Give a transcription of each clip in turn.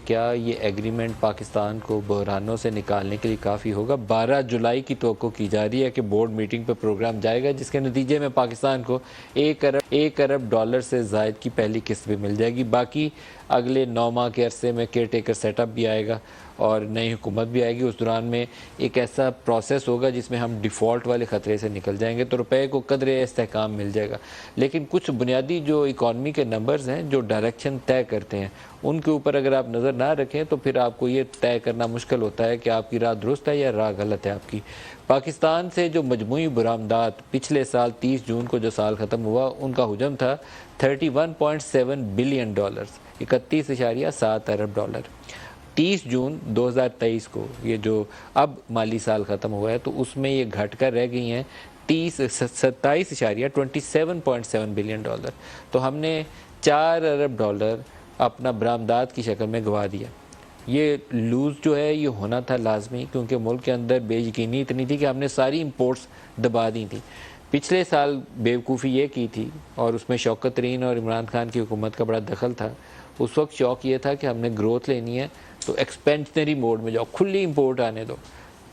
کیا یہ ایگریمنٹ پاکستان کو بحرانوں سے نکالنے کے لیے کافی ہوگا؟ 12 جولائی کی توقع کی جا رہی ہے کہ بورڈ میٹنگ پر پروگرام جائے گا، جس کے نتیجے میں پاکستان کو ایک ارب ڈالر سے زائد کی پہلی قسط بھی مل جائے گی۔ باقی اگلے 9 ماہ کے عرصے میں کیئر ٹیکر سیٹ اپ بھی آئے گا اور نئی حکومت بھی آئے گی۔ اس دوران میں ایک ایسا پروسیس ہوگا جس میں ہم ڈیفالٹ والے خطرے سے نکل جائیں گے، تو روپے کو قدر استحکام مل جائے گا۔ لیکن کچھ بنیادی جو اکانومی کے نمبرز ہیں جو ڈائریکشن طے کرتے ہیں، ان کے اوپر اگر آپ نظر نہ رکھیں تو پھر آپ کو یہ طے کرنا مشکل ہوتا ہے کہ آپ کی راہ درست ہے یا راہ غلط ہے آپ کی۔ پاکستان سے جو مجموعی برآمدات پچھلے سال 30 جون کو جو سال ختم ہوا، ان کا حجم تھا 31.7 بلین ڈالرز، 31.7 ارب ڈالر۔ 30 جون 2023 کو یہ جو اب مالی سال ختم ہوا ہے تو اس میں یہ گھٹ کر رہ گئی ہیں 27.7 بلین ڈالر۔ تو ہم نے 4 ارب ڈالر اپنا برآمدات کی شکل میں گوا دیا۔ یہ لوز جو ہے یہ ہونا تھا لازمی، کیونکہ ملک کے اندر بے یقینی اتنی تھی کہ ہم نے ساری امپورٹس دبا دی تھیں۔ پچھلے سال بیوقوفی یہ کی تھی، اور اس میں شوکت ترین اور عمران خان کی حکومت کا بڑا دخل تھا۔ اس وقت شوق یہ تھا کہ ہم نے گروتھ لینی ہے تو ایکسپینشنری موڈ میں جاؤ، کھلی امپورٹ آنے دو،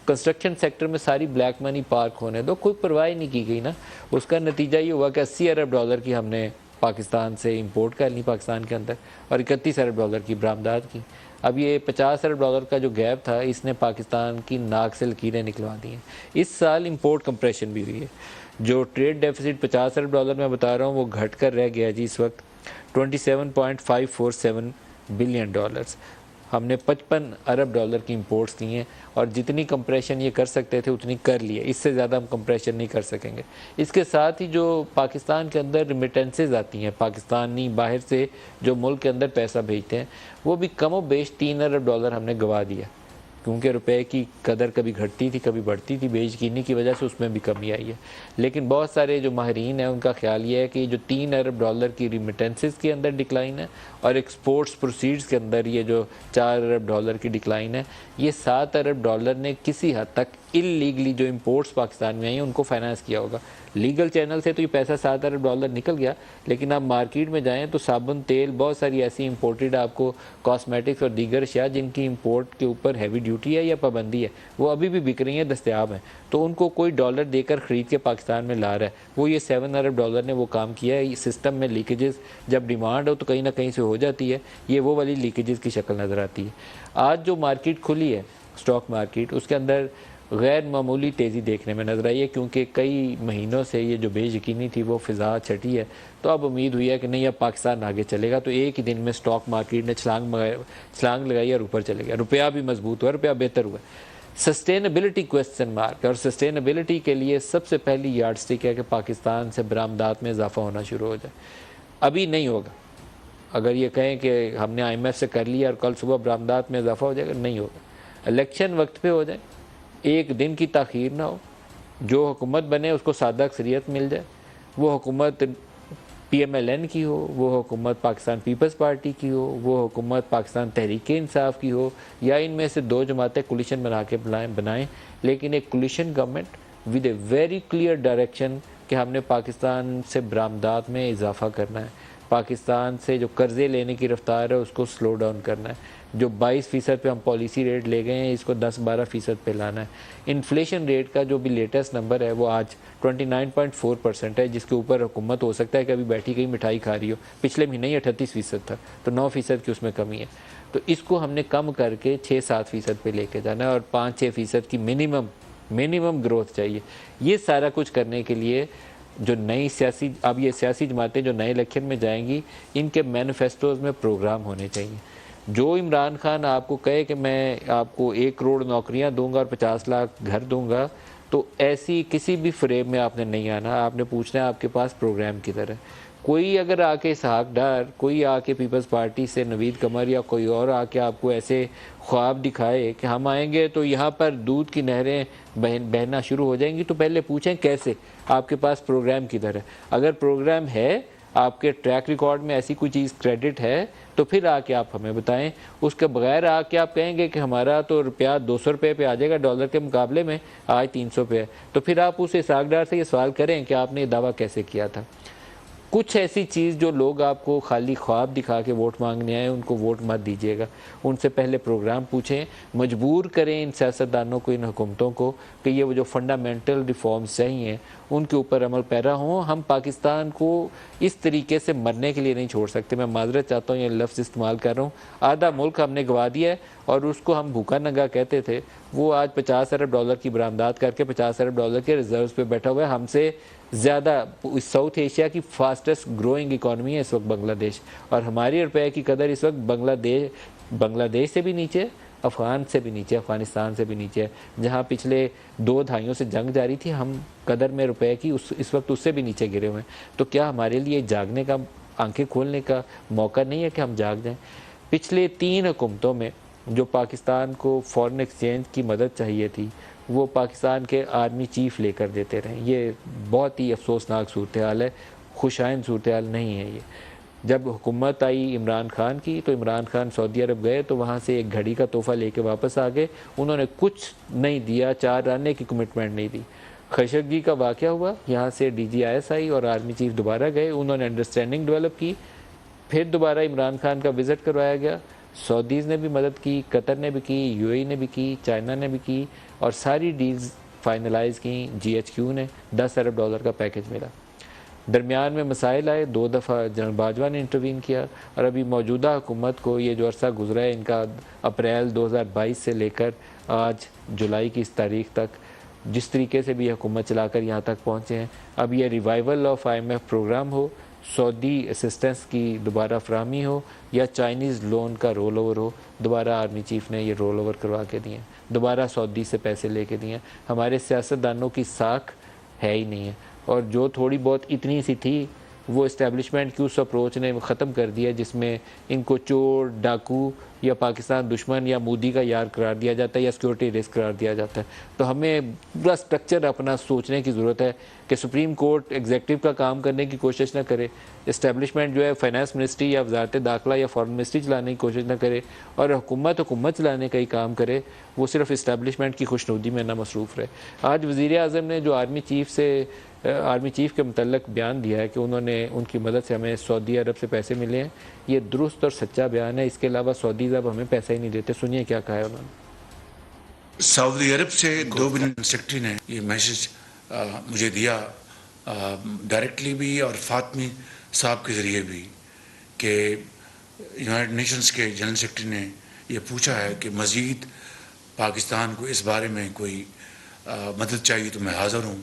کنسٹرکشن سیکٹر میں ساری بلیک منی پارک ہونے دو، کوئی پرواہ نہیں کی گئی نا۔ اس کا نتیجہ یہ ہوا کہ 80 ارب ڈالر کی ہم نے پاکستان سے امپورٹ کر لی پاکستان کے اندر، اور 31 ارب ڈالر کی برآمدات کی۔ اب یہ 50 ارب ڈالر کا جو گیپ تھا، اس نے پاکستان کی ناک سے لکیریں نکلوا دی ہیں۔ اس سال امپورٹ کمپریشن بھی ہوئی ہے۔ جو ٹریڈ ڈیفیسٹ 50 ارب ڈالر میں بتا رہا ہوں وہ گھٹ کر رہ گیا جی اس وقت 27.547 بلین ڈالرز۔ ہم نے 55 ارب ڈالر کی امپورٹس کی ہیں، اور جتنی کمپریشن یہ کر سکتے تھے اتنی کر لی ہے، اس سے زیادہ ہم کمپریشن نہیں کر سکیں گے۔ اس کے ساتھ ہی جو پاکستان کے اندر ریمیٹنسز آتی ہیں، پاکستانی باہر سے جو ملک کے اندر پیسہ بھیجتے ہیں، وہ بھی کم و بیش 3 ارب ڈالر ہم نے گوا دیا، کیونکہ روپے کی قدر کبھی گھٹتی تھی کبھی بڑھتی تھی، بے یقینی کی وجہ سے اس میں بھی کمی آئی ہے۔ لیکن بہت سارے جو ماہرین ہیں ان کا خیال یہ ہے کہ جو 3 ارب ڈالر کی ریمیٹنسز کے اندر ڈکلائن ہے، اور ایکسپورٹس پروسیڈز کے اندر یہ جو 4 ارب ڈالر کی ڈکلائن ہے، یہ 7 ارب ڈالر نے کسی حد تک اللیگلی جو امپورٹس پاکستان میں آئی ہیں ان کو فائنانس کیا ہوگا۔ لیگل چینل سے تو یہ پیسہ 7 ارب ڈالر نکل گیا، لیکن آپ مارکیٹ میں جائیں تو صابن، تیل، بہت ساری ایسی امپورٹڈ آپ کو کاسمیٹکس اور دیگر اشیاء جن کی امپورٹ کے اوپر ہیوی ڈیوٹی ہے یا پابندی ہے، وہ ابھی بھی بک رہی ہیں، دستیاب ہیں۔ تو ان کو کوئی ڈالر دے کر خرید کے پاکستان میں لا رہا ہے، وہ یہ 7 ارب ڈالر نے وہ کام کیا ہے۔ سسٹم میں لیکیجز جب ڈیمانڈ ہو تو کہیں نہ کہیں سے ہو جاتی ہے، یہ وہ والی لیکیجز کی شکل نظر آتی ہے۔ آج جو مارکیٹ کھلی ہے، اسٹاک مارکیٹ، اس کے اندر غیر معمولی تیزی دیکھنے میں نظر آئی ہے، کیونکہ کئی مہینوں سے یہ جو بے یقینی تھی وہ فضا چھٹی ہے۔ تو اب امید ہوئی ہے کہ نہیں، اب پاکستان آگے چلے گا، تو ایک ہی دن میں اسٹاک مارکیٹ نے چھلانگ لگائی اور اوپر چلے گیا، روپیہ بھی مضبوط ہوا، روپیہ بہتر ہوا۔ سسٹینیبلٹی کویسچن مارک، اور سسٹینیبلٹی کے لیے سب سے پہلی یارڈ اسٹک ہے کہ پاکستان سے برآمدات میں اضافہ ہونا شروع ہو جائے۔ ابھی نہیں ہوگا، اگر یہ کہیں کہ ہم نے آئی ایم ایف سے کر لیا اور کل صبح برآمدات میں اضافہ ہو جائے گا، نہیں ہوگا۔ الیکشن وقت پہ ہو جائے، ایک دن کی تاخیر نہ ہو، جو حکومت بنے اس کو سادہ اکثریت مل جائے، وہ حکومت پی ایم ایل این کی ہو، وہ حکومت پاکستان پیپلز پارٹی کی ہو، وہ حکومت پاکستان تحریک انصاف کی ہو، یا ان میں سے 2 جماعتیں کولیشن بنا کے بنائیں، لیکن ایک coalition government with a very clear direction کہ ہم نے پاکستان سے برآمدات میں اضافہ کرنا ہے، پاکستان سے جو قرضے لینے کی رفتار ہے اس کو سلو ڈاؤن کرنا ہے، جو 22% پہ ہم پالیسی ریٹ لے گئے ہیں اس کو 10-12% پہ لانا ہے۔ انفلیشن ریٹ کا جو بھی لیٹسٹ نمبر ہے وہ آج 29.4% ہے، جس کے اوپر حکومت ہو سکتا ہے کہ ابھی بیٹھی کہیں مٹھائی کھا رہی ہو، پچھلے مہینے ہی 38% تھا، تو 9% کی اس میں کمی ہے۔ تو اس کو ہم نے کم کر کے 6-7% پہ لے کے جانا ہے، اور 5-6% کی منیمم گروتھ چاہیے۔ یہ سارا کچھ کرنے کے لیے جو نئی اب یہ سیاسی جماعتیں جو نئے الیکشن میں جائیں گی، ان کے مینیفیسٹوز میں پروگرام ہونے چاہیے۔ جو عمران خان آپ کو کہے کہ میں آپ کو 1 کروڑ نوکریاں دوں گا اور 50 لاکھ گھر دوں گا، تو ایسی کسی بھی فریب میں آپ نے نہیں آنا، آپ نے پوچھنا ہے آپ کے پاس پروگرام کدھر ہے۔ کوئی اگر آ کے اسحاق ڈار، کوئی آ کے پیپلز پارٹی سے نوید قمر یا کوئی اور آ کے آپ کو ایسے خواب دکھائے کہ ہم آئیں گے تو یہاں پر دودھ کی نہریں بہنا شروع ہو جائیں گی، تو پہلے پوچھیں کیسے، آپ کے پاس پروگرام کدھر ہے۔ اگر پروگرام ہے، آپ کے ٹریک ریکارڈ میں ایسی کوئی چیز کریڈٹ ہے، تو پھر آ کے آپ ہمیں بتائیں۔ اس کے بغیر آ کے آپ کہیں گے کہ ہمارا تو روپیہ 200 روپے پہ آ جائے گا ڈالر کے مقابلے میں، آج 300 پہ ہے، تو پھر آپ اس اسحاق ڈار سے یہ سوال کریں کہ آپ نے یہ دعویٰ کیسے کیا تھا۔ کچھ ایسی چیز جو لوگ آپ کو خالی خواب دکھا کے ووٹ مانگنے آئے ان کو ووٹ مت دیجیے گا. ان سے پہلے پروگرام پوچھیں, مجبور کریں ان سیاستدانوں کو, ان حکومتوں کو کہ یہ وہ جو فنڈامنٹل ریفارمز چاہیے ان کے اوپر عمل پیرا ہوں. ہم پاکستان کو اس طریقے سے مرنے کے لیے نہیں چھوڑ سکتے. میں معذرت چاہتا ہوں یہ لفظ استعمال کر رہا ہوں. آدھا ملک ہم نے گوا دیا ہے اور اس کو ہم بھوکا ننگا کہتے تھے, وہ آج $50 ارب کی برآمدات کر کے $50 ارب کے ریزروز پہ بیٹھا ہوا ہے. ہم سے زیادہ ساؤتھ ایشیا کی فاسٹسٹ گروئنگ اکانومی ہے اس وقت بنگلہ دیش, اور ہماری روپے کی قدر اس وقت بنگلہ دیش سے بھی نیچے, افغان سے بھی نیچے, افغانستان سے بھی نیچے ہے. جہاں پچھلے 2 دہائیوں سے جنگ جاری تھی, ہم قدر میں روپے کی اس وقت اس سے بھی نیچے گرے ہوئے ہیں. تو کیا ہمارے لیے جاگنے کا, آنکھیں کھولنے کا موقع نہیں ہے کہ ہم جاگ جائیں؟ پچھلے 3 حکومتوں میں جو پاکستان کو فورن ایکسچینج کی مدد چاہیے تھی وہ پاکستان کے آرمی چیف لے کر دیتے رہے. یہ بہت ہی افسوسناک صورتحال ہے, خوشائند صورتحال نہیں ہے یہ. جب حکومت آئی عمران خان کی تو عمران خان سعودی عرب گئے تو وہاں سے ایک گھڑی کا تحفہ لے کے واپس آ گئے. انہوں نے کچھ نہیں دیا, 4 آنے کی کمٹمنٹ نہیں دی. خشگی کا واقعہ ہوا, یہاں سے DGIS آئی اور آرمی چیف دوبارہ گئے, انہوں نے انڈرسٹینڈنگ ڈیولپ کی. پھر دوبارہ عمران خان کا وزٹ کروایا گیا. سعودیز نے بھی مدد کی, قطر نے بھی کی, UAE نے بھی کی, چائنا نے بھی کی, اور ساری ڈیلز فائنلائز کی. GHQ نے $10 ارب کا پیکج ملا. درمیان میں مسائل آئے, 2 دفعہ جنرل باجوہ نے انٹروین کیا, اور ابھی موجودہ حکومت کو یہ جو عرصہ گزرا ہے ان کا اپریل 2022 سے لے کر آج جولائی کی اس تاریخ تک, جس طریقے سے بھی حکومت چلا کر یہاں تک پہنچے ہیں, اب یہ ریوائیول آف IMF پروگرام ہو, سعودی اسسٹنس کی دوبارہ فراہمی ہو, یا چائنیز لون کا رول اوور ہو, دوبارہ آرمی چیف نے یہ رول اوور کروا کے دیے, دوبارہ سعودی سے پیسے لے کے دیے. ہمارے سیاستدانوں کی ساکھ ہے ہی نہیں ہے, اور جو تھوڑی بہت اتنی سی تھی وہ اسٹیبلشمنٹ کی اس اپروچ نے ختم کر دیا جس میں ان کو چور, ڈاکو یا پاکستان دشمن یا مودی کا یار قرار دیا جاتا ہے یا سیکورٹی رسک قرار دیا جاتا ہے. تو ہمیں پورا سٹرکچر اپنا سوچنے کی ضرورت ہے کہ سپریم کورٹ ایگزیکٹو کا کام کرنے کی کوشش نہ کرے, اسٹیبلشمنٹ جو ہے فائنانس منسٹری یا وزارت داخلہ یا فارن منسٹری چلانے کی کوشش نہ کرے, اور حکومت چلانے کا ہی کام کرے, وہ صرف اسٹیبلشمنٹ کی خوشنودی میں نہ مصروف رہے. آج وزیر اعظم نے جو آرمی چیف کے متعلق بیان دیا ہے کہ انہوں نے ان کی مدد سے ہمیں سعودی عرب سے پیسے ملے ہیں, یہ درست اور سچا بیان ہے. اس کے علاوہ سعودیز اب ہمیں پیسے ہی نہیں دیتے. سنیے کیا کہا ہے انہوں نے. سعودی عرب سے 2 بلین سیکرٹری نے یہ میسج مجھے دیا ڈائریکٹلی بھی اور فاطمی صاحب کے ذریعے بھی, کہ یونائٹڈ نیشنز کے جنرل سیکرٹری نے یہ پوچھا ہے کہ مزید پاکستان کو اس بارے میں کوئی مدد چاہیے تو میں حاضر ہوں.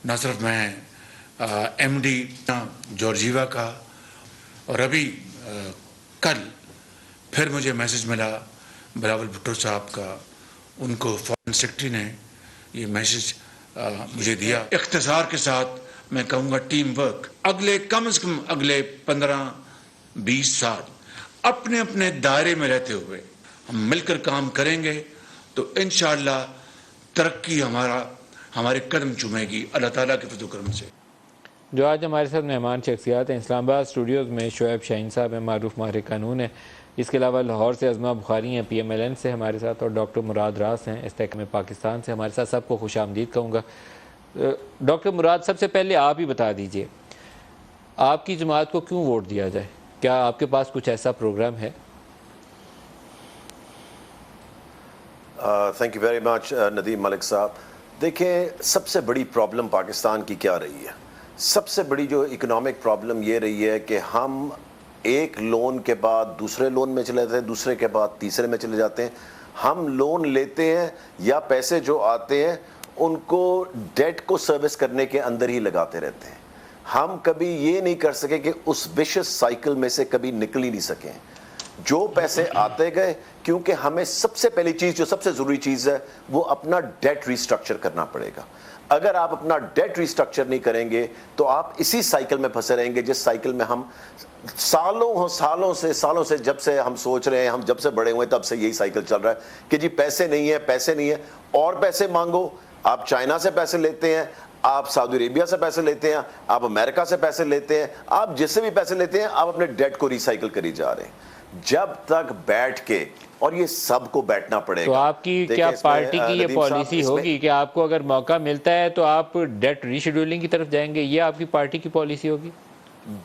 نہ صرف میں MD جارجیوا کا, اور ابھی کل پھر مجھے میسج ملا بلاول بھٹو صاحب کا, ان کو فارن سیکرٹری نے یہ میسج مجھے دیا. اختصار کے ساتھ میں کہوں گا ٹیم ورک, اگلے کم از کم اگلے 15-20 سال اپنے اپنے دائرے میں رہتے ہوئے ہم مل کر کام کریں گے تو انشاءاللہ ترقی ہمارے قدم چومے گی اللہ تعالیٰ کے فضل و کرم سے. جو آج ہمارے ساتھ مہمان شخصیات ہیں, اسلام آباد اسٹوڈیوز میں شعیب شاہین صاحب ہیں, معروف ماہر قانون ہیں. اس کے علاوہ لاہور سے عظمہ بخاری ہیں, PMLN سے ہمارے ساتھ, اور ڈاکٹر مراد راس ہیں استحکام پاکستان سے ہمارے ساتھ. سب کو خوش آمدید کہوں گا. ڈاکٹر مراد, سب سے پہلے آپ ہی بتا دیجئے آپ کی جماعت کو کیوں ووٹ دیا جائے؟ کیا آپ کے پاس کچھ ایسا پروگرام ہے؟ Thank you very much Nadeem Malik sahib. دیکھیں, سب سے بڑی پرابلم پاکستان کی کیا رہی ہے؟ سب سے بڑی جو اکنامک پرابلم یہ رہی ہے کہ ہم ایک لون کے بعد دوسرے لون میں چلے جاتے ہیں, دوسرے کے بعد تیسرے میں چلے جاتے ہیں. ہم لون لیتے ہیں یا پیسے جو آتے ہیں ان کو ڈیٹ کو سروس کرنے کے اندر ہی لگاتے رہتے ہیں. ہم کبھی یہ نہیں کر سکے کہ اس وشس سائیکل میں سے کبھی نکل ہی نہیں سکیں. جو پیسے آتے گئے, کیونکہ ہمیں سب سے پہلی چیز جو سب سے ضروری چیز ہے وہ اپنا ڈیٹ ریسٹرکچر کرنا پڑے گا. اگر آپ اپنا ڈیٹ ریسٹرکچر نہیں کریں گے تو آپ اسی سائیکل میں پھنسے رہیں گے جس سائیکل میں ہم سالوں سے جب سے ہم سوچ رہے ہیں, ہم جب سے بڑے ہوئے تب سے یہی سائیکل چل رہا ہے کہ جی پیسے نہیں ہے, اور پیسے مانگو. آپ چائنا سے پیسے لیتے ہیں, آپ سعودی عربیہ سے پیسے لیتے ہیں, آپ امریکہ سے پیسے لیتے ہیں, آپ جس سے بھی پیسے لیتے ہیں آپ اپنے ڈیٹ کو ریسائیکل کری جا رہے ہیں. جب تک بیٹھ کے, اور یہ سب کو بیٹھنا پڑے گا. تو آپ کی کیا پارٹی کی یہ پالیسی ہوگی کہ آپ کو اگر موقع ملتا ہے تو آپ ڈیٹ ری شیڈولنگ کی طرف جائیں گے؟ یہ آپ کی پارٹی کی پالیسی ہوگی؟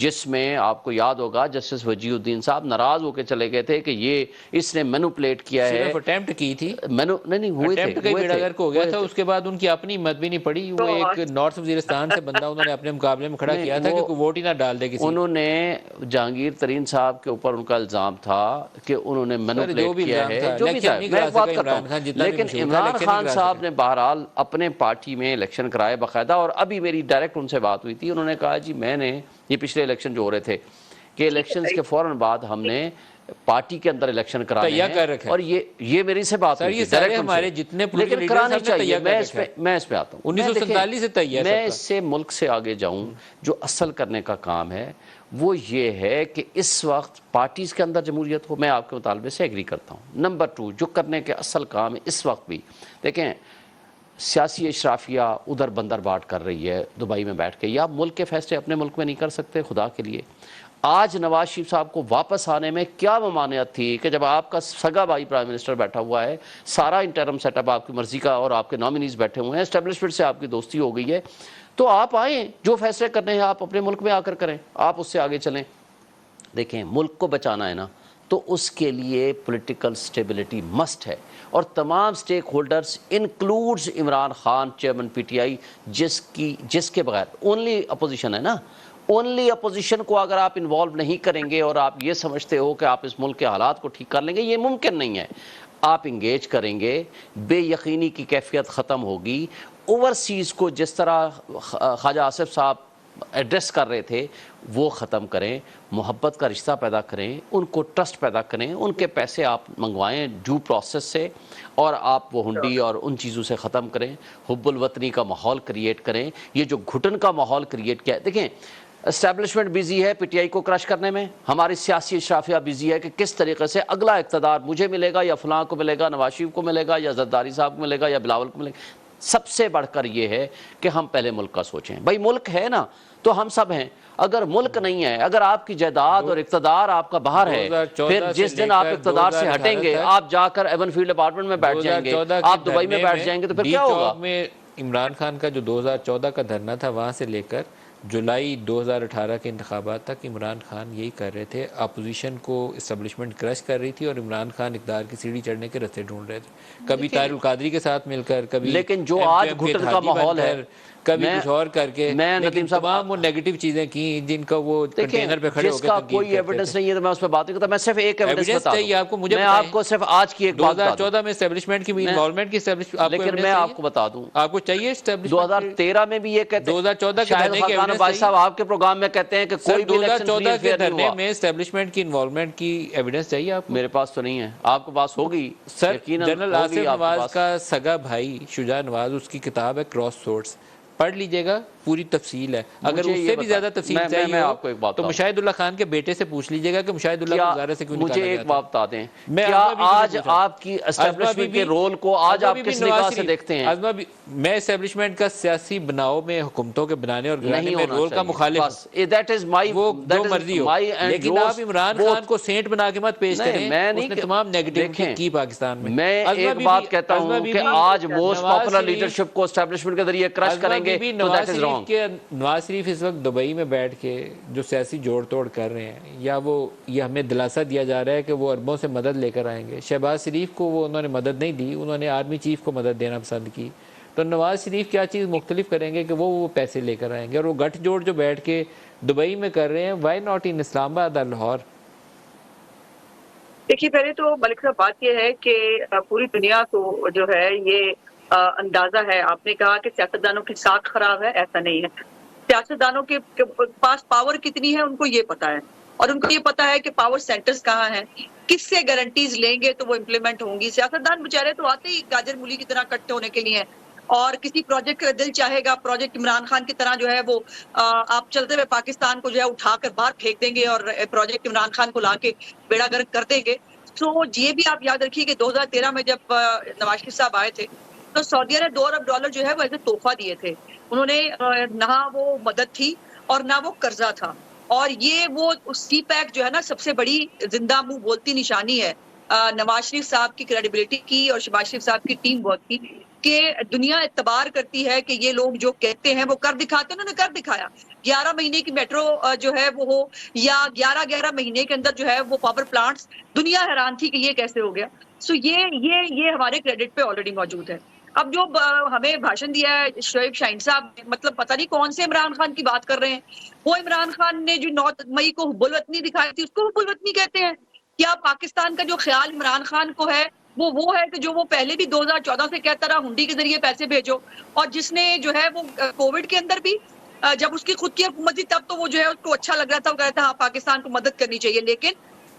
جس میں آپ کو یاد ہوگا جسٹس وجیہ الدین صاحب ناراض ہو کے چلے گئے تھے کہ یہ اس نے مینوپلیٹ کیا ہے، صرف اٹیمپٹ کی تھی، نہیں ہوئے اٹیمپٹ تھے، کئی بیڑا گرک ہو گیا تھا، اس کے بعد ان کی اپنی ہمت بھی نہیں پڑی، وہ ایک نارتھ وزیرستان سے بندہ انہوں نے اپنے مقابلے میں کھڑا کیا تھا کہ کوئی ووٹ ہی نہ ڈال دے کسی۔ انہوں نے جہانگیر ترین صاحب کے اوپر ان کا الزام تھا کہ انہوں نے مینوپلیٹ کیا ہے، جو بھی تھا، میں ایک بات کرتا ہوں، لیکن عمران خان صاحب نے بہرحال اپنے پارٹی میں الیکشن کرائے باقاعدہ، اور ابھی میری ڈائریکٹ ان سے بات ہوئی تھی، انہوں نے کہا جی میں نے یہ پچھلے الیکشن جو ہو رہے تھے کہ الیکشنز کے فوراً بعد ہم نے پارٹی کے اندر الیکشن کرانے ہیں، اور یہ میری سے بات ہوئی تھی، ہمارے جتنے لیکن کرانے چاہیے۔ میں اس پہ آتا ہوں، 1947 سے تیار، میں اس سے ملک سے آگے جاؤں، جو اصل کرنے کا کام ہے وہ یہ ہے کہ اس وقت پارٹیز کے اندر جمہوریت ہو، میں آپ کے مطالبے سے ایگری کرتا ہوں۔ نمبر 2 جو کرنے کے اصل کام ہے اس وقت بھی، دیکھیں سیاسی اشرافیہ ادھر بندر باٹ کر رہی ہے دبئی میں بیٹھ کے، یا ملک کے فیصلے اپنے ملک میں نہیں کر سکتے خدا کے لیے۔ آج نواز شریف صاحب کو واپس آنے میں کیا ممانعت تھی کہ جب آپ کا سگا بھائی پرائم منسٹر بیٹھا ہوا ہے، سارا انٹرم سیٹ اپ آپ کی مرضی کا اور آپ کے نامینیز بیٹھے ہوئے ہیں، اسٹیبلشمنٹ سے آپ کی دوستی ہو گئی ہے، تو آپ آئیں، جو فیصلے کرنے ہیں آپ اپنے ملک میں آ کر کریں، آپ اس سے آگے چلیں۔ دیکھیں ملک کو بچانا ہے نا، تو اس کے لیے پولیٹیکل سٹیبلٹی مسٹ ہے، اور تمام stakeholders includes Imran Khan chairman PTI, جس کے بغیر اونلی اپوزیشن ہے نا، اونلی اپوزیشن کو اگر آپ انوالو نہیں کریں گے اور آپ یہ سمجھتے ہو کہ آپ اس ملک کے حالات کو ٹھیک کر لیں گے، یہ ممکن نہیں ہے۔ آپ انگیج کریں گے، بے یقینی کی کیفیت ختم ہوگی، اوورسیز کو جس طرح خواجہ آصف صاحب ایڈریس کر رہے تھے وہ ختم کریں، محبت کا رشتہ پیدا کریں، ان کو ٹرسٹ پیدا کریں، ان کے پیسے آپ منگوائیں ڈیو پروسیس سے، اور آپ وہ ہنڈی اور ان چیزوں سے ختم کریں، حب الوطنی کا ماحول کریٹ کریں۔ یہ جو گھٹن کا ماحول کریٹ کیا ہے، دیکھیں اسٹیبلشمنٹ بیزی ہے پی ٹی آئی کو کرش کرنے میں، ہماری سیاسی اشرافیہ بیزی ہے کہ کس طریقے سے اگلا اقتدار مجھے ملے گا یا فلاں کو ملے گا، نواز شریف کو ملے گا یا زرداری صاحب کو ملے گا یا بلاول کو ملے گا۔ سب سے بڑھ کر یہ ہے کہ ہم پہلے ملک کا سوچیں، بھائی ملک ہے نا تو ہم سب ہیں، اگر ملک نہیں ہے، اگر آپ کی جائیداد اور اقتدار آپ کا باہر ہے، پھر جس دن آپ اقتدار سے ہٹیں گے آپ جا کر ایون فیلڈ اپارٹمنٹ میں بیٹھ جائیں گے، آپ دبئی میں بیٹھ جائیں گے، تو پھر کیا ہوگا؟ عمران خان کا جو 2014 کا دھرنا تھا، وہاں سے لے کر جولائی 2018 کے انتخابات تک عمران خان یہی کر رہے تھے، اپوزیشن کو اسٹیبلشمنٹ کرش کر رہی تھی اور عمران خان اقتدار کی سیڑھی چڑھنے کے راستے ڈھونڈ رہے تھے، کبھی طاہر القادری کے ساتھ مل کر، کبھی لیکن جو آج گھٹن کا ماحول ہے، کبھی کچھ اور کر کے، لیکن تمام وہ نیگیٹو چیزیں کی جن کا وہ کنٹینر پہ کھڑے ہو کے جس کا کوئی ایویڈنس نہیں ہے تو میں اس پہ بات نہیں کرتا، میں صرف ایک ایویڈنس بتا دوں، میں آپ کو صرف آج کی ایک بات بتا دوں، 2014 میں اسٹیبلشمنٹ کی انوالومنٹ کی، لیکن میں آپ کو بتا دوں، آپ کو چاہیے 2013 میں بھی یہ کہتے ہیں، 2014 کے شاہد خاقان بھائی صاحب آپ کے پروگرام میں کہتے ہیں کہ کوئی بھی الیکشن فری اینڈ فیئر نہیں ہوا، میں اسٹیبلشمنٹ کی انوالومنٹ کی ایویڈنس چاہیے آپ کو؟ میرے پاس تو نہیں ہے، آپ کے پاس ہوگی سر۔ جنرل آصف نواز کا سگا بھائی شجاع نواز، اس کی کتاب ہے کراس سورس، پڑھ لیجئے گا، پوری تفصیل ہے، اگر اس سے بھی زیادہ تفصیل چاہیے ہو تو مشاہد اللہ خان کے بیٹے سے پوچھ لیجئے گا کہ مشاہد اللہ کو وزارت سے کیوں نکالا گیا تھا۔ مجھے ایک بات بتا دیں، کیا آج آپ کی اسٹیبلشمنٹ کے رول کو آج آپ کس نگاہ سے دیکھتے ہیں؟ میں اسٹیبلشمنٹ کا سیاسی بناؤ میں حکومتوں کے بنانے اور گرانے میں رول کا مخالف ہوں، وہ جو مرضی ہو، لیکن آپ عمران خان کو سینٹ بنا کے مت پیش کریں، اس نے تمام نیگیٹیوٹی کی پاکستان میں۔ میں ایک بات کہتا ہوں کہ آج موسٹ پاپولر لیڈرشپ کو اسٹیبلشمنٹ کے ذریعے کرش کریں گے تو that is wrong. Nawaz Sharif اس وقت دبئی میں بیٹھ کے جو سیاسی جوڑ توڑ کر رہے ہیں، یا وہ یہ ہمیں دلاسا دیا جا رہا ہے کہ وہ اربوں سے مدد لے کر آئیں گے، شہباز شریف کو وہ انہوں نے مدد نہیں دی، انہوں نے آرمی چیف کو مدد دینا پسند کی، تو نواز شریف کیا چیز مختلف کریں گے کہ وہ پیسے لے کر آئیں گے، اور وہ گٹھ جوڑ جو بیٹھ کے دبئی میں کر رہے ہیں، وائی ناٹ ان اسلام آباد اور لاہور؟ دیکھیے پہلے تو ملک صاحب بات یہ ہے کہ پوری دنیا کو جو ہے یہ اندازہ ہے، آپ نے کہا کہ سیاستدانوں کی ساکھ خراب ہے، ایسا نہیں ہے، سیاستدانوں کے پاس پاور کتنی ہے ان کو یہ پتا ہے، اور ان کو یہ پتا ہے کہ پاور سینٹرز کہاں ہیں، کس سے گارنٹیز لیں گے تو وہ امپلیمنٹ ہوں گی۔ سیاستدان بیچارے تو آتے ہی گاجر مولی کی طرح کٹے ہونے کے لیے ہیں، اور کسی پروجیکٹ کا دل چاہے گا، پروجیکٹ عمران خان کی طرح جو ہے وہ آپ چلتے ہوئے پاکستان کو جو ہے اٹھا کر باہر پھینک دیں گے اور پروجیکٹ عمران خان کو لا کے بیڑا گرک کر دیں گے۔ تو یہ بھی آپ یاد رکھیے کہ 2013 میں جب نواز شریف صاحب آئے تھے تو سعودیہ نے $2 ارب جو ہے وہ ایسے تحفہ دیے تھے، انہوں نے نہ وہ مدد تھی اور نہ وہ قرضہ تھا، اور یہ وہ سی پیک جو ہے نا سب سے بڑی زندہ منہ بولتی نشانی ہے نواز شریف صاحب کی کریڈیبلٹی کی اور شہباز شریف صاحب کی ٹیم ورک کی، کہ دنیا اعتبار کرتی ہے کہ یہ لوگ جو کہتے ہیں وہ کر دکھاتے ہیں، انہوں نے کر دکھایا۔ 11 مہینے کی میٹرو جو ہے وہ ہو یا 11 مہینے کے اندر جو ہے وہ پاور پلانٹس، دنیا حیران تھی کہ یہ کیسے ہو گیا. سو یہ ہمارے کریڈٹ پہ آلریڈی موجود ہے. اب جو ہمیں بھاشن دیا ہے شعیب شاہین صاحب، مطلب پتہ نہیں کون سے عمران خان کی بات کر رہے ہیں. وہ عمران خان نے جو 9 مئی کو حب الوطنی دکھائی تھی اس کو حب الوطنی کہتے ہیں؟ کیا پاکستان کا جو خیال عمران خان کو ہے وہ ہے کہ جو وہ پہلے بھی 2014 سے کہتا رہا ہنڈی کے ذریعے پیسے بھیجو، اور جس نے جو ہے وہ کووڈ کے اندر بھی جب اس کی خود کی حکومت تھی تب تو وہ جو ہے اس کو اچھا لگ رہا تھا، وہ کہتا ہاں پاکستان کو مدد کرنی چاہیے، لیکن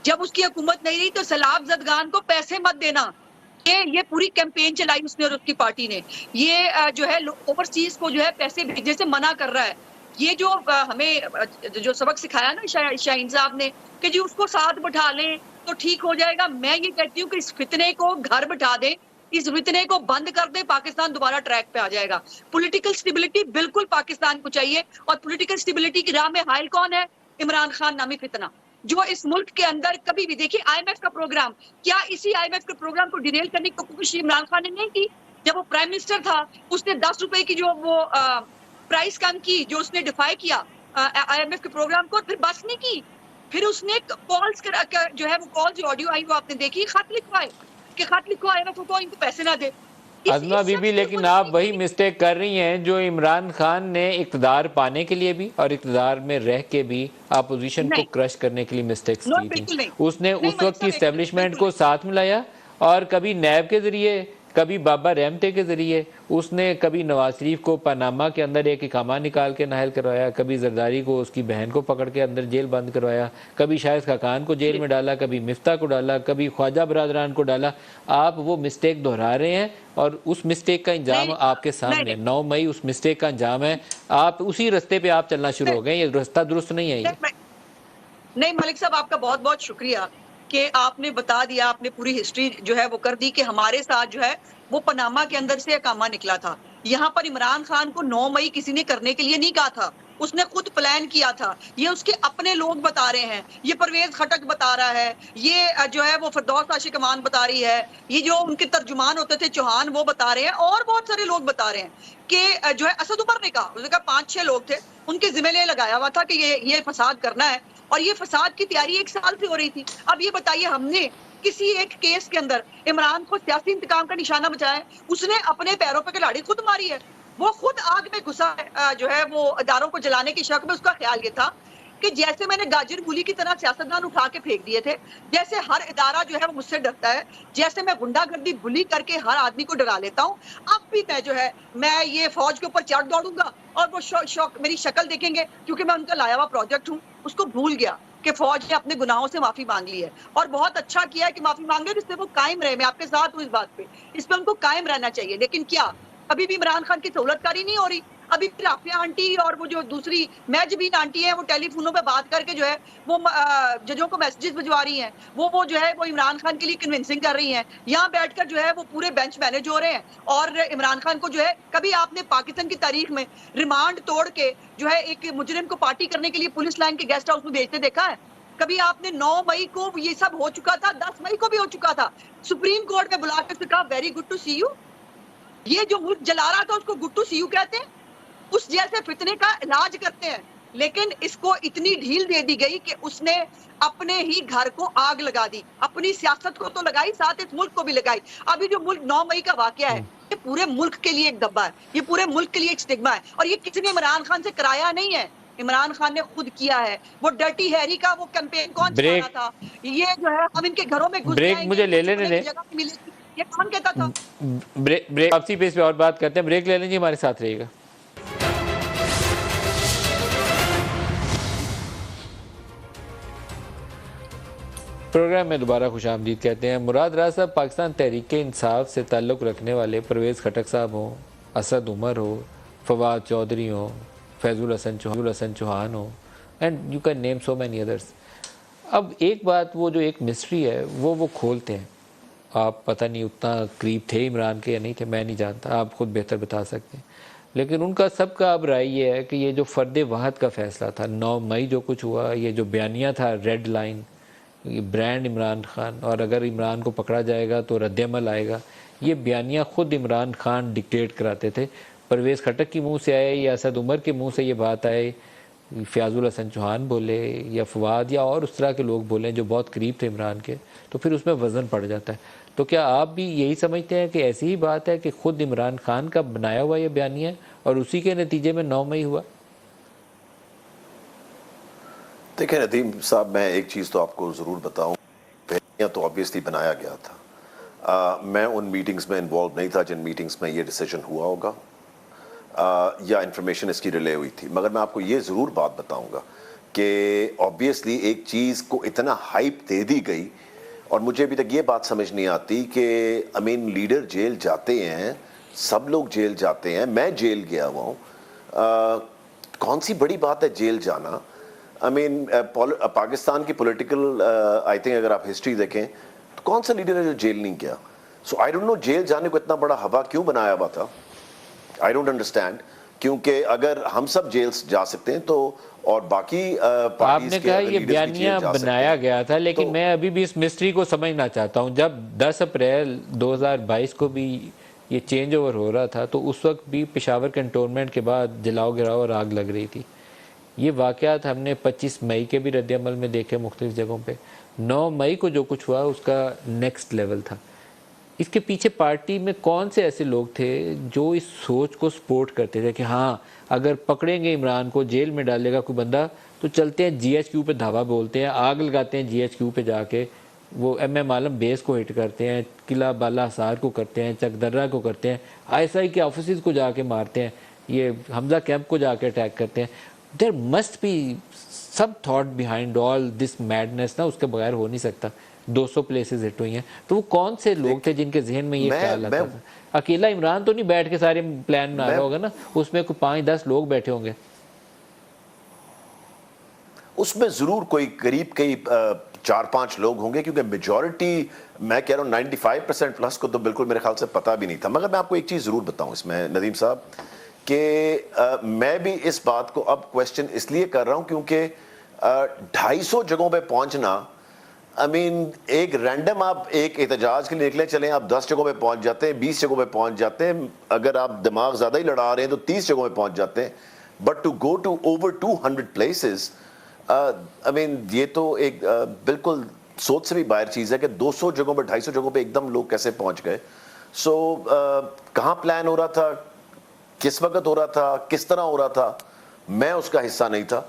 جب اس کی حکومت نہیں رہی تو سیلاب زدگان کو پیسے مت دینا. یہ پوری کیمپین چلائی اس نے اور اس کی پارٹی نے. یہ جو ہے اوورسیز کو جو ہے پیسے بھیجنے سے منع کر رہا ہے. یہ جو ہمیں جو سبق سکھایا نا شاہین صاحب نے کہ جی اس کو ساتھ بٹھا لیں تو ٹھیک ہو جائے گا، میں یہ کہتی ہوں کہ اس فتنے کو گھر بٹھا دیں، اس فتنے کو بند کر دیں، پاکستان دوبارہ ٹریک پہ آ جائے گا. پولیٹیکل سٹیبلٹی بالکل پاکستان کو چاہیے، اور پولیٹیکل سٹیبلٹی کی راہ میں حائل کون ہے؟ عمران خان نامی فتنہ، جو اس ملک کے اندر کبھی بھی دیکھیے آئی ایم ایف کا پروگرام، کیا اسی آئی ایم ایف کے پروگرام کو ڈیریل کرنے کی کوشش عمران خان نے نہیں کی؟ جب وہ پرائم منسٹر تھا اس نے 10 روپے کی جو وہ پرائس کم کی، جو اس نے ڈیفائی کیا آئی ایم ایف کے پروگرام کو، پھر بس نہیں کی، پھر اس نے کالز جو ہے وہ کال جو آڈیو آئی وہ آپ نے دیکھی، خط لکھوائے کہ خط لکھو آئی ایم ایف کو ان کو پیسے نہ دے. عظمہ بی بی، لیکن آپ وہی مسٹیک کر رہی ہیں جو عمران خان نے اقتدار پانے کے لیے بھی اور اقتدار میں رہ کے بھی اپوزیشن کو کرش کرنے کے لیے مسٹیکس کی تھیں. اس نے اس وقت کی اسٹیبلشمنٹ کو ساتھ ملایا، اور کبھی نیب کے ذریعے، کبھی بابا رحمتے کے ذریعے اس نے کبھی نواز شریف کو پاناما کے اندر ایک اقامہ نکال کے نااہل کروایا، کبھی زرداری کو اس کی بہن کو پکڑ کے اندر جیل بند کروایا، کبھی شاہد خاقان کو جیل میں ڈالا، کبھی مفتاح کو ڈالا، کبھی خواجہ برادران کو ڈالا. آپ وہ مسٹیک دہرا رہے ہیں اور اس مسٹیک کا انجام آپ کے سامنے 9 مئی اس مسٹیک کا انجام ہے. آپ اسی رستے پہ آپ چلنا شروع ہو گئے، یہ رستہ درست نہیں ہے. یہ نہیں ملک صاحب، آپ کا بہت بہت شکریہ کہ آپ نے بتا دیا، آپ نے پوری ہسٹری جو ہے وہ کر دی کہ ہمارے ساتھ جو ہے وہ پاناما کے اندر سے اقامہ نکلا تھا. یہاں پر عمران خان کو 9 مئی کسی نے کرنے کے لیے نہیں کہا تھا، اس نے خود پلان کیا تھا. یہ اس کے اپنے لوگ بتا رہے ہیں، یہ پرویز خٹک بتا رہا ہے، یہ جو ہے وہ فردوس عاشق امان بتا رہی ہے، یہ جو ان کے ترجمان ہوتے تھے چوہان وہ بتا رہے ہیں، اور بہت سارے لوگ بتا رہے ہیں کہ جو ہے اسد عمر نے کہا، اس نے کہا 5-6 لوگ تھے، ان کے ذمہ لگایا ہوا تھا کہ یہ فساد کرنا ہے، اور یہ فساد کی تیاری 1 سال سے ہو رہی تھی. اب یہ بتائیے ہم نے کسی ایک کیس کے اندر عمران کو سیاسی انتقام کا نشانہ بچایا ہے؟ اس نے اپنے پیروں پہ کلاڑی خود ماری ہے، وہ خود آگ میں گھسا ہے. جو ہے وہ اداروں کو جلانے کی شک میں اس کا خیال یہ تھا کہ جیسے میں نے گاجر گولی کی طرح سیاستدان اٹھا کے پھینک دیے تھے، جیسے ہر ادارہ جو ہے وہ مجھ سے ڈرتا ہے، جیسے میں گنڈا گردی بلی کر کے ہر آدمی کو ڈرا لیتا ہوں، اب بھی میں جو ہے میں یہ فوج کے اوپر چڑھ دوڑوں گا، اور وہ میری شکل دیکھیں گے کیونکہ میں ان کا لایا ہوا پروجیکٹ ہوں. اس کو بھول گیا کہ فوج نے اپنے گناہوں سے معافی مانگ لی ہے، اور بہت اچھا کیا ہے کہ معافی مانگ لے، اس پہ وہ قائم رہے. میں آپ کے ساتھ ہوں اس بات پہ، اس پہ ان کو قائم رہنا چاہیے. لیکن کیا ابھی بھی عمران خان کی سہولت کاری نہیں ہو رہی؟ ابھی بھی رافیہ آنٹی اور وہ جو دوسری محجبین آنٹی ہیں وہ ٹیلی فونوں پہ بات کر کے جو ہے وہ ججوں کو میسیجز بھجوا رہی ہیں، وہ جو ہے وہ عمران خان کے لیے کنونسنگ کر رہی ہیں. یہاں بیٹھ کر جو ہے وہ پورے بینچ مینج ہو رہے ہیں، اور عمران خان کو جو ہے کبھی آپ نے پاکستان کی تاریخ میں ریمانڈ توڑ کے جو ہے ایک مجرم کو پارٹی کرنے کے لیے پولیس لائن کے گیسٹ ہاؤس میں بھیجتے دیکھا ہے؟ کبھی آپ نے 9 مئی کو یہ سب ہو چکا تھا، 10 مئی کو بھی ہو چکا تھا، سپریم کورٹ میں بلا کے کہا very good to see you. یہ جو ملک جلا رہا تھا اس کو گڈ ٹو سی یو کہتے ہیں، اس جیسے فتنے کا علاج کرتے ہیں. لیکن اس کو اتنی ڈھیل دے دی گئی کہ اس نے اپنے ہی گھر کو آگ لگا دی، اپنی سیاست کو تو لگائی، ساتھ اس ملک کو بھی لگائی. ابھی جو ملک 9 مئی کا واقعہ ہے یہ پورے ملک کے لیے ایک دبا ہے، یہ پورے ملک کے لیے ایک سٹگما ہے، اور یہ کسی نے عمران خان سے کرایا نہیں ہے، عمران خان نے خود کیا ہے. وہ ڈرٹی ہیری کا وہ کیمپین کون چلا رہا تھا؟ یہ جو ہے ہم ان کے گھروں میں گھس بریک جائیں مجھے گے، لے لینے دیں، جگہ ملے گی، یہ کون کہتا تھا؟ بریک واپسی پہ اس پہ اور بات کرتے ہیں. بریک لے لیں جی، ہمارے ساتھ رہیے گا. پروگرام میں دوبارہ خوش آمدید کہتے ہیں. مراد راز صاحب پاکستان تحریک انصاف سے تعلق رکھنے والے پرویز خٹک صاحب ہوں، اسد عمر ہو، فواد چودھری ہوں، فیض الحسن چوہان ہوں، and you can name so many others. اب ایک بات، وہ جو ایک مسٹری ہے وہ کھولتے ہیں. آپ پتہ نہیں اتنا قریب تھے عمران کے یا نہیں تھے، میں نہیں جانتا، آپ خود بہتر بتا سکتے ہیں. لیکن ان کا سب کا اب رائے یہ ہے کہ یہ جو فرد واحد کا فیصلہ تھا 9 مئی جو کچھ ہوا، یہ جو بیانیہ تھا ریڈ لائن، یہ برانڈ عمران خان، اور اگر عمران کو پکڑا جائے گا تو رد عمل آئے گا، یہ بیانیہ خود عمران خان ڈکٹیٹ کراتے تھے. پرویز خٹک کی منہ سے آئے یا اسد عمر کے منہ سے یہ بات آئے فیاض الحسن چوہان بولے یا فواد یا اور اس طرح کے لوگ بولیں جو بہت قریب تھے عمران کے، تو پھر اس میں وزن پڑ جاتا ہے. تو کیا آپ بھی یہی سمجھتے ہیں کہ ایسی ہی بات ہے کہ خود عمران خان کا بنایا ہوا یہ بیانیہ ہے اور اسی کے نتیجے میں 9 مئی ہوا؟ دیکھیں ندیم صاحب، میں ایک چیز تو آپ کو ضرور بتاؤں، بیانیہ تو آبویسلی بنایا گیا تھا. میں ان میٹنگز میں انوالو نہیں تھا جن میٹنگز میں یہ ڈیسیجن ہوا ہوگا یا انفارمیشن اس کی ریلے ہوئی تھی، مگر میں آپ کو یہ ضرور بات بتاؤں گا کہ آبویسلی ایک چیز کو اتنا ہائپ دے دی گئی، اور مجھے ابھی تک یہ بات سمجھ نہیں آتی کہ لیڈر جیل جاتے ہیں، سب لوگ جیل جاتے ہیں، میں جیل گیا ہوا ہوں. کون سی بڑی بات ہے جیل جانا؟ پاکستان کی پولیٹیکل آئی تھنک اگر آپ ہسٹری دیکھیں تو کون سا لیڈر ہے جو جیل نہیں گیا؟ سو آئی ڈونٹ نو جیل جانے کو اتنا بڑا ہوا کیوں بنایا ہوا تھا. آئی ڈونٹ انڈرسٹینڈ، کیونکہ اگر ہم سب جیل جا سکتے ہیں تو اور باقی آپ نے کہا یہ بیانیہ بنایا گیا تھا، لیکن میں ابھی بھی اس مسٹری کو سمجھنا چاہتا ہوں. جب 10 اپریل 2022 کو بھی یہ چینج اوور ہو رہا تھا تو اس وقت بھی پشاور کنٹونمنٹ کے بعد جلاؤ گراؤ اور آگ لگ رہی تھی. یہ واقعات ہم نے 25 مئی کے بھی رد عمل میں دیکھے مختلف جگہوں پہ. 9 مئی کو جو کچھ ہوا اس کا نیکسٹ لیول تھا. اس کے پیچھے پارٹی میں کون سے ایسے لوگ تھے جو اس سوچ کو سپورٹ کرتے تھے کہ ہاں اگر پکڑیں گے عمران کو، جیل میں ڈالے گا کوئی بندہ تو چلتے ہیں جی ایچ کیو پہ دھاوا بولتے ہیں، آگ لگاتے ہیں جی ایچ کیو پہ جا کے، وہ ایم عالم بیس کو ہٹ کرتے ہیں، قلعہ بالا حصار کو کرتے ہیں، چک درہ کو کرتے ہیں، ISI کے آفیسز کو جا کے مارتے ہیں، یہ حمزہ کیمپ کو جا کے اٹیک کرتے ہیں. There must be some thought behind all this madness نا، اس کے بغیر ہو نہیں سکتا. 200 پلیسز ہٹ ہوئی ہیں، تو وہ کون سے لوگ تھے جن کے ذہن میں یہ خیال آتا تھا؟ اکیلا عمران تو نہیں بیٹھ کے سارے پلان بنا رہا ہوگا نا، اس میں کوئی 5-10 لوگ بیٹھے ہوں گے. اس میں ضرور کوئی قریب کئی 4-5 لوگ ہوں گے، کیونکہ میجورٹی میں کہہ رہا ہوں 95% پلس کو تو بالکل میرے خیال سے پتہ بھی نہیں تھا. مگر میں آپ کو ایک چیز ضرور بتاؤں اس میں ندیم صاحب کہ میں بھی اس بات کو اب کویسچن اس لیے کر رہا ہوں کیونکہ 250 جگہوں پہ پہنچنا، ایک رینڈم آپ ایک احتجاج کے لیے نکلے، چلیں آپ 10 جگہوں پہ پہنچ جاتے ہیں، 20 جگہوں پہ پہنچ جاتے ہیں، اگر آپ دماغ زیادہ ہی لڑا رہے ہیں تو 30 جگہوں پہ پہنچ جاتے ہیں. But to go to over 200 places, یہ تو ایک بالکل سوچ سے بھی باہر چیز ہے کہ 200 جگہوں پہ 250 جگہوں پہ ایک دم لوگ کیسے پہنچ گئے. سو کہاں پلان ہو رہا تھا، کس وقت ہو رہا تھا، کس طرح ہو رہا تھا، میں اس کا حصہ نہیں تھا،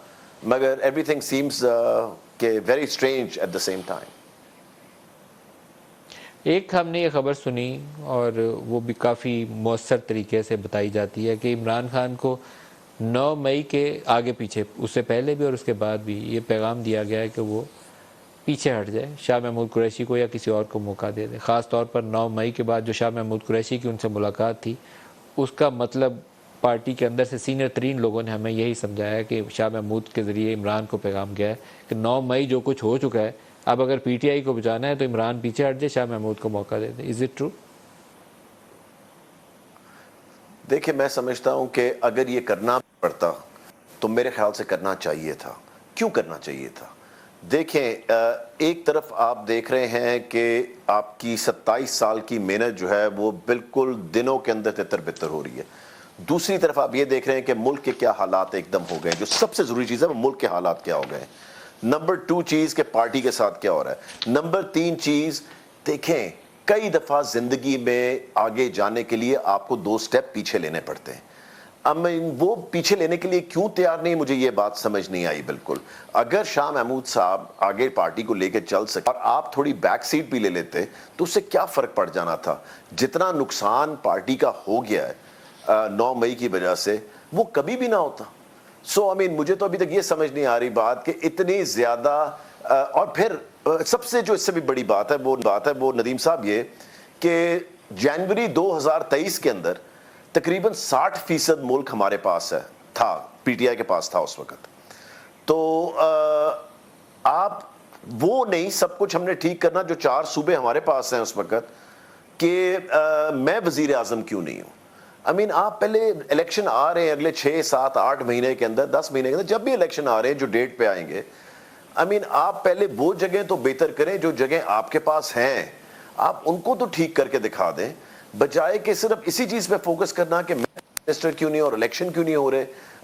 مگر ایوری تھنگ سیمز کہ very strange at the same time. ایک ہم نے یہ خبر سنی اور وہ بھی کافی مؤثر طریقے سے بتائی جاتی ہے کہ عمران خان کو 9 مئی کے آگے پیچھے، اس سے پہلے بھی اور اس کے بعد بھی یہ پیغام دیا گیا ہے کہ وہ پیچھے ہٹ جائے، شاہ محمود قریشی کو یا کسی اور کو موقع دے دے. خاص طور پر 9 مئی کے بعد جو شاہ محمود قریشی کی ان سے ملاقات تھی، اس کا مطلب پارٹی کے اندر سے سینئر ترین لوگوں نے ہمیں یہی سمجھایا کہ شاہ محمود کے ذریعے عمران کو پیغام گیا ہے کہ 9 مئی جو کچھ ہو چکا ہے، اب اگر پی ٹی آئی کو بچانا ہے تو عمران پیچھے ہٹ جائے، شاہ محمود کو موقع دے دے. Is it true? دیکھیں میں سمجھتا ہوں کہ اگر یہ کرنا پڑتا تو میرے خیال سے کرنا چاہیے تھا. کیوں کرنا چاہیے تھا؟ دیکھیں ایک طرف آپ دیکھ رہے ہیں کہ آپ کی 27 سال کی محنت جو ہے وہ بالکل دنوں کے اندر تتر بتر ہو رہی ہے. دوسری طرف آپ یہ دیکھ رہے ہیں کہ ملک کے کیا حالات ایک دم ہو گئے. جو سب سے ضروری چیز ہے وہ ملک کے حالات کیا ہو گئے. نمبر 2 چیز کہ پارٹی کے ساتھ کیا ہو رہا ہے. نمبر 3 چیز، دیکھیں کئی دفعہ زندگی میں آگے جانے کے لیے آپ کو 2 سٹیپ پیچھے لینے پڑتے ہیں. وہ پیچھے لینے کے لیے کیوں تیار نہیں، مجھے یہ بات سمجھ نہیں آئی بالکل. اگر شاہ محمود صاحب آگے پارٹی کو لے کے چل سکے اور آپ تھوڑی بیک سیٹ بھی لے لیتے تو اس سے کیا فرق پڑ جانا تھا. جتنا نقصان پارٹی کا ہو گیا ہے 9 مئی کی وجہ سے، وہ کبھی بھی نہ ہوتا. سو مجھے تو ابھی تک یہ سمجھ نہیں آ رہی بات کہ اتنی زیادہ اور پھر سب سے جو اس سے بھی بڑی بات ہے وہ ندیم صاحب یہ کہ جنوری 2023 کے اندر تقریباً 60% ملک ہمارے پاس تھا، پی ٹی آئی کے پاس تھا اس وقت. تو آپ وہ نہیں سب کچھ ہم نے ٹھیک کرنا جو 4 صوبے ہمارے پاس ہیں اس وقت کہ میں وزیر اعظم کیوں نہیں ہوں. آپ پہلے الیکشن آ رہے ہیں اگلے 6, 7, 8 مہینے کے اندر، 10 مہینے کے اندر، جب بھی الیکشن آ رہے ہیں جو ڈیٹ پہ آئیں گے، آپ پہلے وہ جگہیں تو بہتر کریں جو جگہیں آپ کے پاس ہیں، آپ ان کو تو ٹھیک کر کے دکھا دیں، بجائے کہ صرف اسی چیز پہ فوکس کرنا کہ منسٹر کیوں نہیں اور الیکشن کیوں نہیں ہو رہے.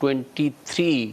23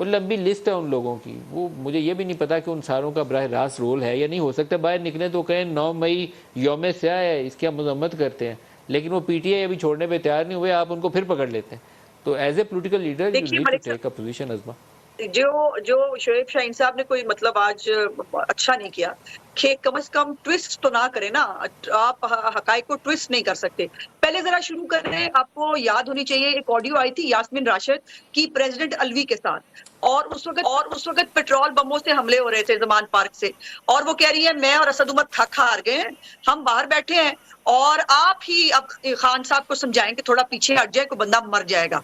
وہ لمبی لسٹ ہے ان لوگوں کی. وہ مجھے یہ بھی نہیں پتا کہ ان ساروں کا براہ راست رول ہے یا نہیں. ہو سکتا ہے باہر نکلیں تو کہیں 9 مئی یوم سیاہ ہے, اس کی ہم مذمت کرتے ہیں, لیکن وہ پی ٹی آئی ابھی چھوڑنے پہ تیار نہیں ہوئے, آپ ان کو پھر پکڑ لیتے ہیں. تو as a political leader you دیکھیے نیڈ ٹو ملک ٹیک اے پوزیشن. ازما جو شعیب شاہین صاحب نے کوئی مطلب آج اچھا نہیں کیا کہ کم از کم ٹویسٹ تو نہ کریں نا. آپ حقائق کو ٹویسٹ نہیں کر سکتے. پہلے ذرا شروع کر رہے ہیں. آپ کو یاد ہونی چاہیے ایک آڈیو آئی تھی یاسمین راشد کی پریزیڈنٹ الوی کے ساتھ, اور اس وقت پیٹرول بموں سے حملے ہو رہے تھے زمان پارک سے, اور وہ کہہ رہی ہے میں اور اسد عمر تھک ہار گئے ہیں, ہم باہر بیٹھے ہیں اور آپ ہی اب خان صاحب کو سمجھائیں کہ تھوڑا پیچھے ہٹ جائے, کوئی بندہ مر جائے گا.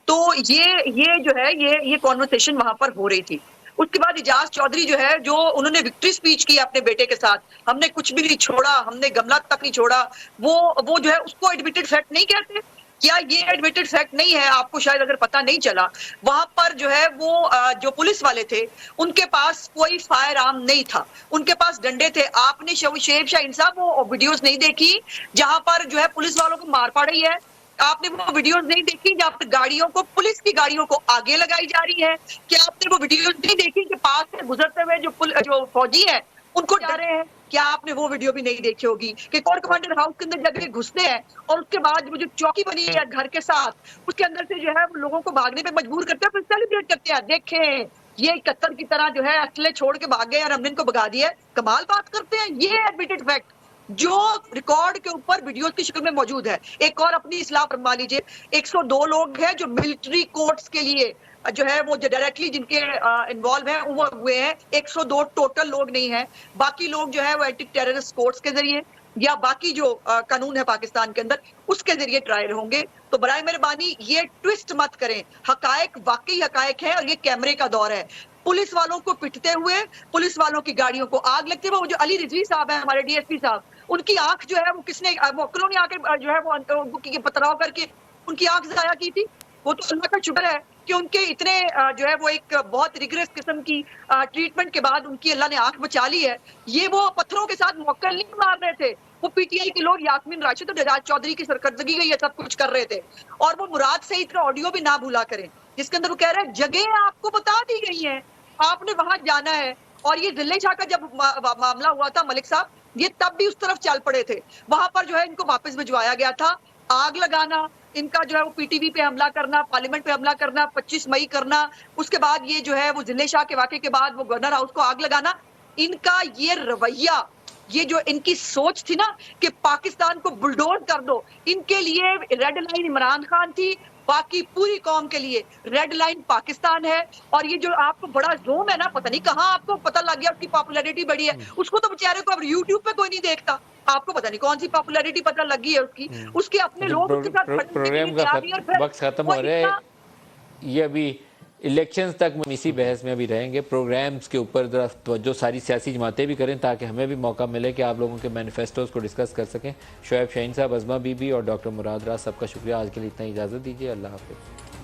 تو یہ جو ہے یہ کانورسیشن وہاں پر ہو رہی تھی. اس کے بعد اجاز چودھری جو ہے, جو انہوں نے وکٹری سپیچ کی اپنے بیٹے کے ساتھ, ہم نے کچھ بھی نہیں چھوڑا, ہم نے گملہ تک نہیں چھوڑا, وہ جو ہے اس کو ایڈمیٹڈ فیکٹ نہیں کہتے. کیا یہ ایڈمیٹڈ فیکٹ نہیں ہے؟ آپ کو شاید اگر پتہ نہیں چلا, وہاں پر جو ہے وہ جو پولیس والے تھے ان کے پاس کوئی فائر آرم نہیں تھا, ان کے پاس ڈنڈے تھے. آپ نے شعیب شاہین صاحب وہ ویڈیوز نہیں دیکھی جہاں پر جو ہے پولیس والوں کو مار پڑ رہی ہے؟ آپ نے وہ ویڈیوز نہیں دیکھی جہاں پر گاڑیوں کو, پولیس کی گاڑیوں کو آگے لگائی جا رہی ہے؟ کیا آپ نے وہ ویڈیوز نہیں دیکھی کہ پاس سے گزرتے ہوئے جو فوجی ہیں ان کو جا رہے ہیں؟ کیا آپ نے وہ ویڈیو بھی نہیں دیکھی ہوگی کہ کور کمانڈر ہاؤس کے اندر جب یہ گھستے ہیں اور اس کے بعد وہ جو چوکی بنی ہے گھر کے ساتھ, اس کے اندر سے جو ہے وہ لوگوں کو بھاگنے پہ مجبور کرتے ہیں, پھر سیلیبریٹ کرتے ہیں, دیکھیں یہ قطر کی طرح جو ہے اسلحے چھوڑ کے بھاگ گئے اور ہم نے ان کو بھگا دیا. کمال بات کرتے ہیں. یہ ایڈمیٹڈ فیکٹ جو ریکارڈ کے اوپر ویڈیوز کی شکل میں موجود ہے. ایک اور اپنی اصلاح فرما لیجئے, 102 لوگ ہیں جو ملٹری کورٹس کے لیے جو ہے وہ ڈائریکٹلی جن کے انوالو ہیں وہ ہوئے ہیں. 102 ٹوٹل لوگ نہیں ہیں, باقی لوگ جو ہے وہ اینٹی ٹیررسٹ کورٹس کے ذریعے یا باقی جو قانون ہے پاکستان کے اندر اس کے ذریعے ٹرائل ہوں گے. تو برائے مہربانی یہ ٹویسٹ مت کریں. حقائق واقعی حقائق ہے, اور یہ کیمرے کا دور ہے. پولیس والوں کو پٹتے ہوئے, پولیس والوں کی گاڑیوں کو آگ لگتی ہے. وہ جو علی رضوی صاحب ہیں ہمارے ڈی ایس پی صاحب, ان کی آنکھ جو ہے وہ کس نے, موکلوں نے آ کے جو ہے وہ پتھراؤ کر کے ان کی آنکھ ضائع کی تھی. وہ تو اللہ کا شکر ہے کہ ان کے اتنے جو ہے وہ ایک بہت ریگریس قسم کی ٹریٹمنٹ کے بعد ان کی اللہ نے آنکھ بچا لی ہے. یہ وہ پتھروں کے ساتھ موکل نہیں مار رہے تھے, وہ پی ٹی آئی کے لوگ یاسمین راشد اور اجاز چودھری کی سرکردگی کا یہ سب کچھ کر رہے تھے. اور وہ مراد سعید کا آڈیو بھی نہ بھولا کریں جس کے اندر وہ کہہ رہے ہیں جگہیں آپ کو بتا دی گئی ہیں, آپ نے وہاں جانا ہے. اور یہ ضلع شاہ کا جب معاملہ ہوا تھا ملک صاحب, یہ تب بھی اس طرف چل پڑے تھے. وہاں پر جو ہے ان کو واپس بھجوایا گیا تھا. آگ لگانا ان کا جو ہے وہ پی ٹی وی پہ حملہ کرنا, پارلیمنٹ پہ حملہ کرنا, 25 مئی کرنا, اس کے بعد یہ جو ہے وہ ضلع شاہ کے واقعے کے بعد وہ گورنر ہاؤس کو آگ لگانا, ان کا یہ رویہ, یہ جو ان کی سوچ تھی نا کہ پاکستان کو بلڈوز کر دو, ان کے لیے ریڈ لائن عمران خان تھی, باقی پوری قوم کے لیے ریڈ لائن پاکستان ہے. اور یہ جو آپ کو بڑا زوم ہے نا, پتہ نہیں کہاں آپ کو پتہ لگ گیا اس کی پاپولیرٹی بڑی ہے. اس کو تو بیچارے کو اب یوٹیوب پہ کوئی نہیں دیکھتا, آپ کو پتہ نہیں کون سی پاپولیرٹی پتہ لگی ہے اس کے اپنے لوگ اس کے ساتھ پروگرام کا وقت ختم ہو رہا ہے. یہ ابھی الیکشنز تک ہم اسی بحث میں ابھی رہیں گے. پروگرامز کے اوپر ذرا توجہ ساری سیاسی جماعتیں بھی کریں تاکہ ہمیں بھی موقع ملے کہ آپ لوگوں کے مینیفیسٹوز کو ڈسکس کر سکیں. شعیب شاہین صاحب, ازما بی بی اور ڈاکٹر مراد راز, سب کا شکریہ. آج کے لیے اتنا اجازت دیجیے. اللہ حافظ.